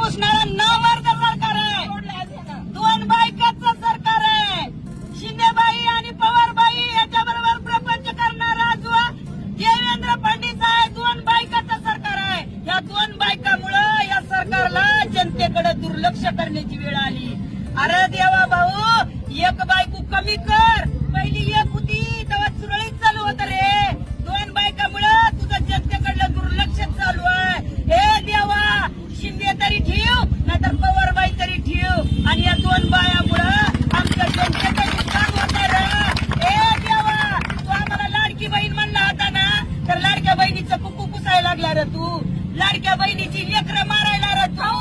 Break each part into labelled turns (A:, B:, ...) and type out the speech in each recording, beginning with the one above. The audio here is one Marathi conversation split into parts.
A: पुसणारा नामर्द सरकार आहे, दोन बायकाचं सरकार आहे. शिंदेबाई आणि पवारबाई याच्याबरोबर प्रपंच करणारा जो देवेंद्र फडणवीस आहे, दोन बायकाचं सरकार आहे. या दोन बायकामुळं या सरकारला जनतेकडे दुर्लक्ष करण्याची वेळ आली. अरे देवा भाऊ, एक बायको कमी कर, पहिली एक होती तेव्हा सुरळीत चालू होत रे. दोन बायकामुळं तुझं जनतेकडलं दुर्लक्ष चालू आहे. हे देवा, शिंदे तरी ठेव नाहीतर पवारबाई तरी ठेव, आणि या दोन बायामुळं आमच्या जनतेचं नुकसान होत रे. हे देवा, तू आम्हाला लाडकी बहीण म्हणला होता ना, तर लाडक्या बहिणीचं कुकू पुसायला लागला रे तू, लाडक्या बहिणीची लेकरं मारायला रे तू,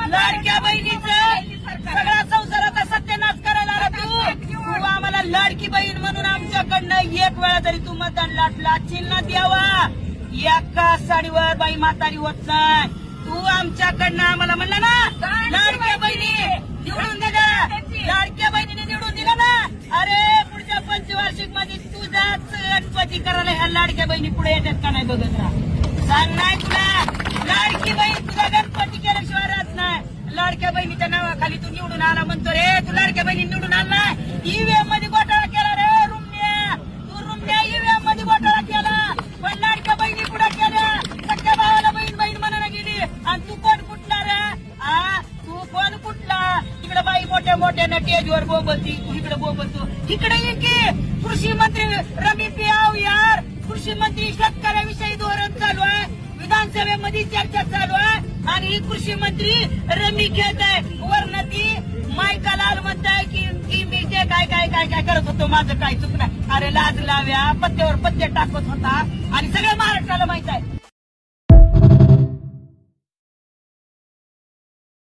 A: लाडक्या बहिणीचं सगळा संसाराचा सत्यानाश करायला रे तू आम्हाला लाडकी बहीण म्हणून आमच्याकडनं एक वेळा तरी तू मतदान लाटलाचील ना देवा. एका साडीवर बाई म्हातारी होत नाही. तू आमच्याकडनं आम्हाला म्हणला ना लाडक्या बहिणी निवडून दिल्या, लाडक्या बहिणीने निवडून दिला ना. अरे पुढच्या पंचवार्षिक मध्ये तुझाच गणपती करायला ह्या लाडक्या बहिणी पुढे येतात का नाही बघत राहा. सांग नाही तुला, लाडकी बहीण तुझा गणपती केल्याशिवाय राहत नाही. लाडक्या बहिणीच्या नावाखाली तू निवडून आला म्हणतो रे, तू लाडक्या बहिणी निवडून आला. ईव्हीएम मध्ये घोटाळा केला रे रुमण्या, तू रुमण्या ईव्हीएम मध्ये घोटाळा केला, पण लाडक्या बहिणी पुढे केल्या. सख्या भावाला बहीण बहीण म्हणायला गेली, आणि तू कोण कुठला रे? तू कोण कुठला? इकडे बाई मोठ्या मोठ्या स्टेजवर बोबलती, तू इकडे बोबलतो. इकडे ये की कृषी मंत्री रमी पियाव यार, कृषी मंत्री शेतकऱ्याविषयी धोरण चालू आहे, विधानसभेमध्ये चर्चा चालू आहे, आणि ही कृषी मंत्री रमी खेळत आहे. वरनं ती मायका लाल म्हणताय की मी ते काय काय काय काय करत होतो, माझं काय चुकलं. अरे लाज लाव्या, पत्त्यावर पत्ते टाकत होता, आणि सगळ्या महाराष्ट्राला माहित आहे